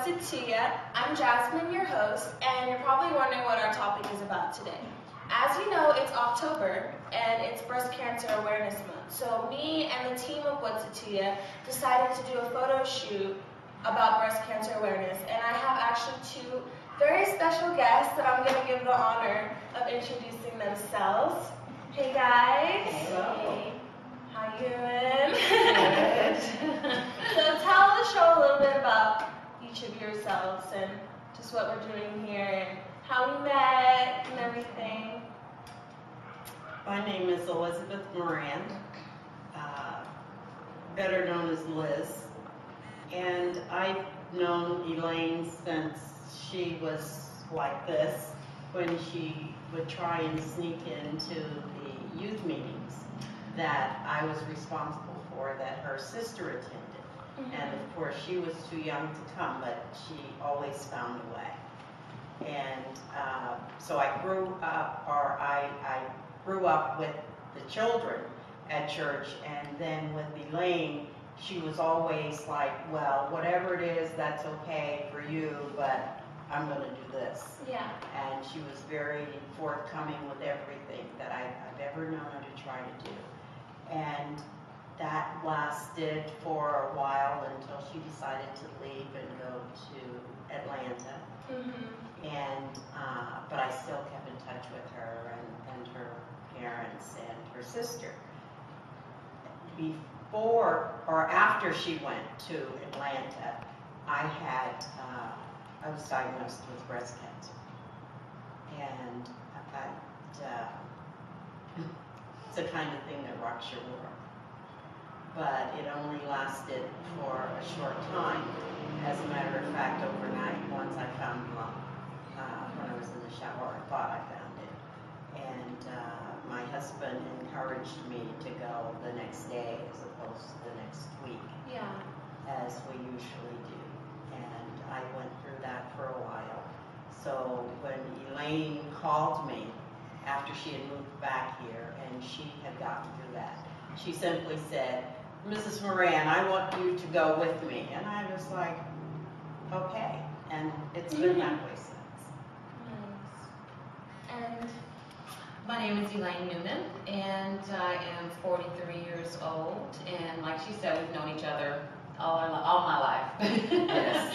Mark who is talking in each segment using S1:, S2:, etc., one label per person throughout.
S1: to Tia. I'm Jasmine, your host, and you're probably wondering what our topic is about today. As you know, it's October, and it's Breast Cancer Awareness Month. So me and the team of What's It Tia decided to do a photo shoot about breast cancer awareness, and I have actually two very special guests that I'm going to give the honor of introducing themselves. Hey guys.
S2: Hello.
S1: How you doing?
S2: Good.
S1: So tell the show a little bit about each of yourselves and just what we're doing here and how we met and everything.
S2: My name is Elizabeth Moran, better known as Liz, and I've known Elaine since she was like this, when she would try and sneak into the youth meetings that I was responsible for, that her sister attended. And of course she was too young to come, but she always found a way. And so I grew up with the children at church, and then with Elaine, she was always like, well, whatever it is, that's okay for you, but I'm going to do this.
S1: Yeah.
S2: And she was very forthcoming with everything that I've ever known her to try to do. And that lasted for a while until she decided to leave and go to Atlanta. And but I still kept in touch with her and her parents and her sister. Before or after she went to Atlanta, I was diagnosed with breast cancer, and it's the kind of thing that rocks your world. But it only lasted for a short time. As a matter of fact, overnight, once I found the lump, when I was in the shower, I thought I found it. And my husband encouraged me to go the next day as opposed to the next week, as we usually do. And I went through that for a while. So when Elaine called me after she had moved back here and she had gotten through that, she simply said, Mrs. Moran, I want you to go with me. And I was like, okay. And it's been that way since.
S1: Nice. And
S3: my name is Elaine Newman, and I am 43 years old. And like she said, we've known each other all my life.
S2: Yes.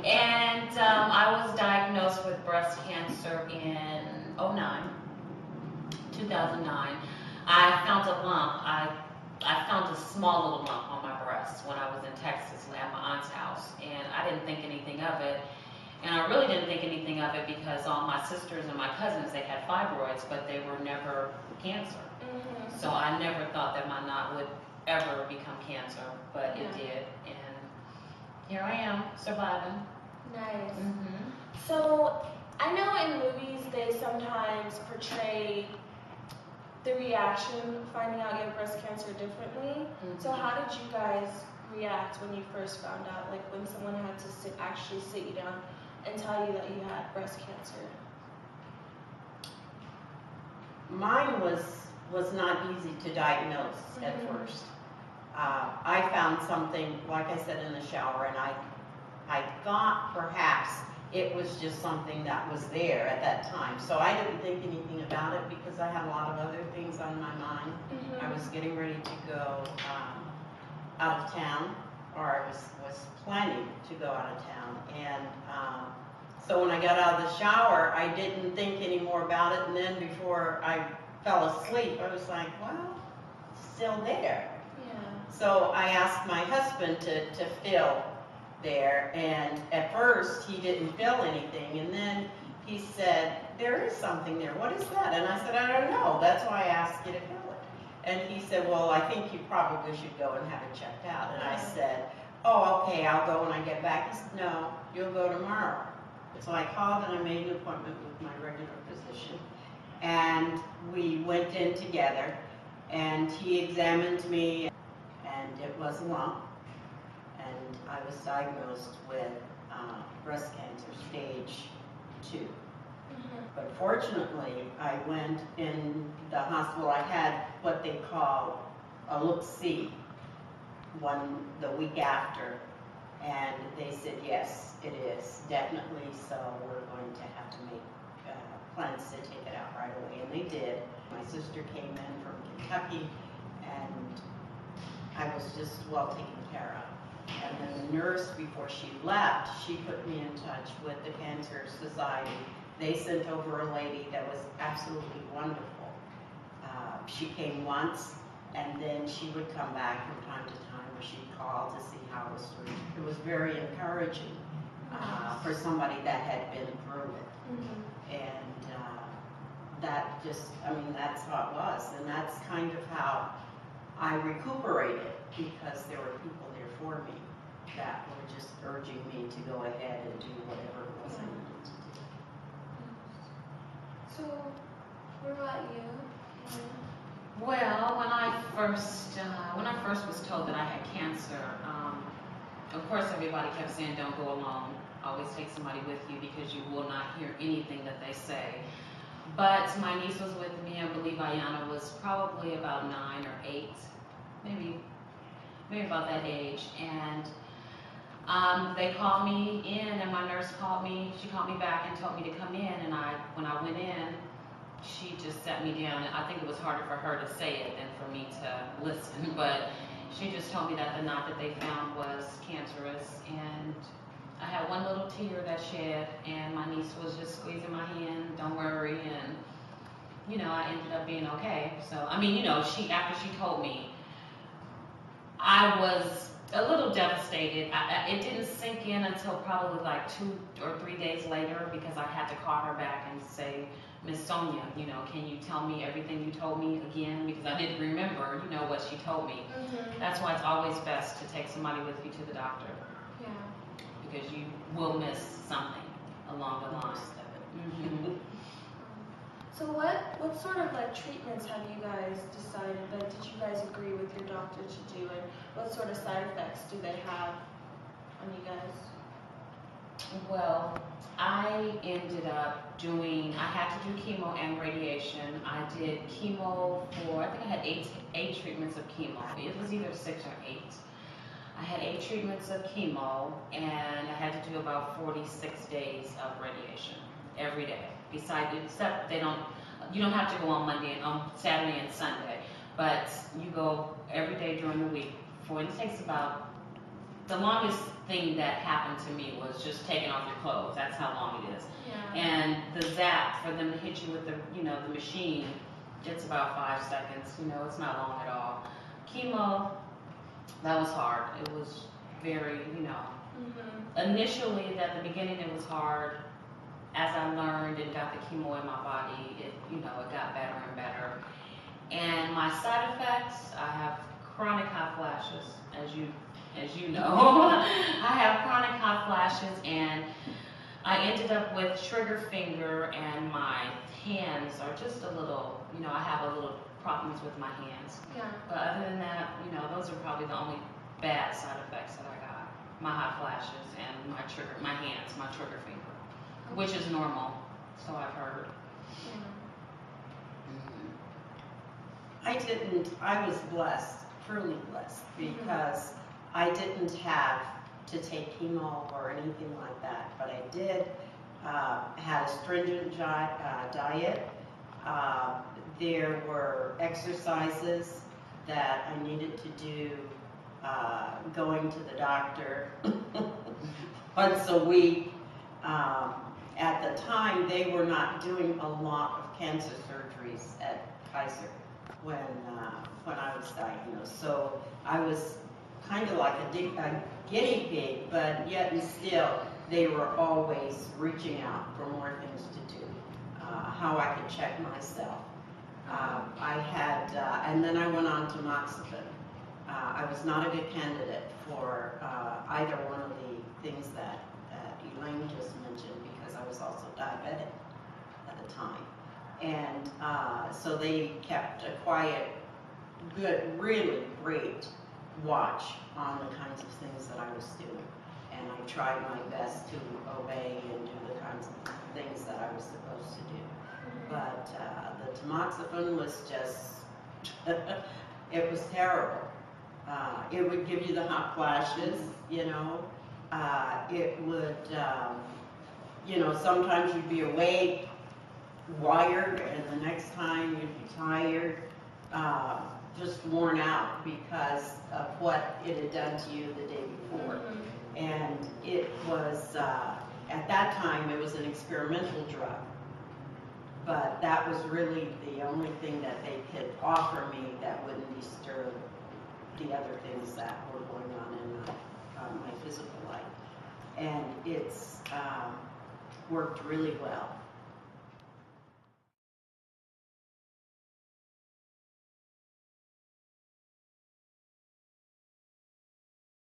S3: And I was diagnosed with breast cancer in 2009. I found a lump. I found a small little lump on my breast when I was in Texas at my aunt's house, and I didn't think anything of it. And I really didn't think anything of it because all my sisters and my cousins, they had fibroids, but they were never cancer. So I never thought that my knot would ever become cancer, but it did, and here I am, surviving.
S1: nice. So I know in movies they sometimes portray the reaction finding out you have breast cancer differently. So how did you guys react when you first found out, like when someone had to actually sit you down and tell you that you had breast cancer?
S2: Mine was not easy to diagnose at first. I found something, like I said, in the shower, and I thought perhaps it was just something that was there at that time. So I didn't think anything about it because I had a lot of other things on my mind. I was getting ready to go out of town, or I was planning to go out of town. And so when I got out of the shower, I didn't think any more about it. And then before I fell asleep, I was like, well, it's still there. So I asked my husband to feel there, and at first he didn't feel anything, and then he said, there is something there, what is that? And I said, I don't know, that's why I asked you to feel it. And he said, well, I think you probably should go and have it checked out. And I said, oh, okay, I'll go when I get back. He said, no, you'll go tomorrow. So I called and I made an appointment with my regular physician, and we went in together, and he examined me, and it was a lump. And I was diagnosed with breast cancer stage 2. But fortunately, I went in the hospital. I had what they call a look-see the week after, And they said, yes, it is, definitely, so we're going to have to make plans to take it out right away, and they did. My sister came in from Kentucky, and I was just well taken care of. And then the nurse, before she left, she put me in touch with the Cancer Society. They sent over a lady that was absolutely wonderful. She came once, and then she would come back from time to time, or she'd call to see how I was doing. It was very encouraging for somebody that had been through it.
S1: Mm-hmm.
S2: And that just, I mean, that's how it was. And that's kind of how I recuperated, because there were people there for me that were just urging me to go ahead and do whatever it was I needed to do.
S1: So, what about you?
S3: Well, when I first was told that I had cancer, of course everybody kept saying don't go alone. Always take somebody with you because you will not hear anything that they say. But my niece was with me. I believe Ayana was probably about 9 or 8, maybe about that age. And they called me in, and my nurse called me. She called me back and told me to come in. And when I went in, she just sat me down. I think it was harder for her to say it than for me to listen. But she just told me that the knot that they found was cancerous. And I had one little tear that shed, and my niece was just squeezing my hand, don't worry, and, you know, I ended up being okay. So, I mean, you know, after she told me, I was a little devastated. It didn't sink in until probably like 2 or 3 days later, because I had to call her back and say, Miss Sonia, you know, can you tell me everything you told me again? Because I didn't remember, you know, what she told me.
S1: Mm-hmm.
S3: That's why it's always best to take somebody with you to the doctor.
S1: Yeah.
S3: Because you will miss something along the line. Mm-hmm.
S1: So what sort of like treatments have you guys decided, like did you guys agree with your doctor to do, and what sort of side effects do they have on you guys?
S3: Well, I ended up I had to do chemo and radiation. I did chemo for, I think I had eight treatments of chemo. It was either 6 or 8. I had 8 treatments of chemo, and I had to do about 46 days of radiation every day. Except you don't have to go on Saturday and Sunday, but you go every day during the week. It takes about, the longest thing that happened to me was just taking off your clothes. That's how long it is.
S1: Yeah.
S3: And the zap, for them to hit you with the machine, it's about 5 seconds. You know, it's not long at all. Chemo, that was hard. It was very, you know, initially at the beginning it was hard. As I learned and got the chemo in my body, it got better and better. And my side effects, I have chronic hot flashes, as you know. I have chronic hot flashes, and I ended up with trigger finger, and my hands are just a little, you know, I have a little problems with my hands.
S1: Yeah.
S3: But other than that, you know, those are probably the only bad side effects that I got. My hot flashes and my hands, my trigger finger, which is normal, so I've heard.
S2: I was blessed, truly blessed, because I didn't have to take chemo or anything like that, but I did had a stringent diet. There were exercises that I needed to do, going to the doctor once a week. At the time, they were not doing a lot of cancer surgeries at Kaiser when I was diagnosed. So I was kind of like a guinea pig, but yet and still, they were always reaching out for more things to do, how I could check myself. I had, and then I went on to tamoxifen. I was not a good candidate for either one of the things that Elaine just mentioned, because I was also diabetic at the time. And so they kept a quiet, good, really great watch on the kinds of things that I was doing. And I tried my best to obey and do the kinds of things that I was supposed to do. But the tamoxifen was just, it was terrible. It would give you the hot flashes, you know, It would, you know, sometimes you'd be awake, wired, and the next time you'd be tired, just worn out because of what it had done to you the day before. And it was, at that time, it was an experimental drug. But that was really the only thing that they could offer me that wouldn't disturb the other things that were going on in my physical life. And it's worked really well.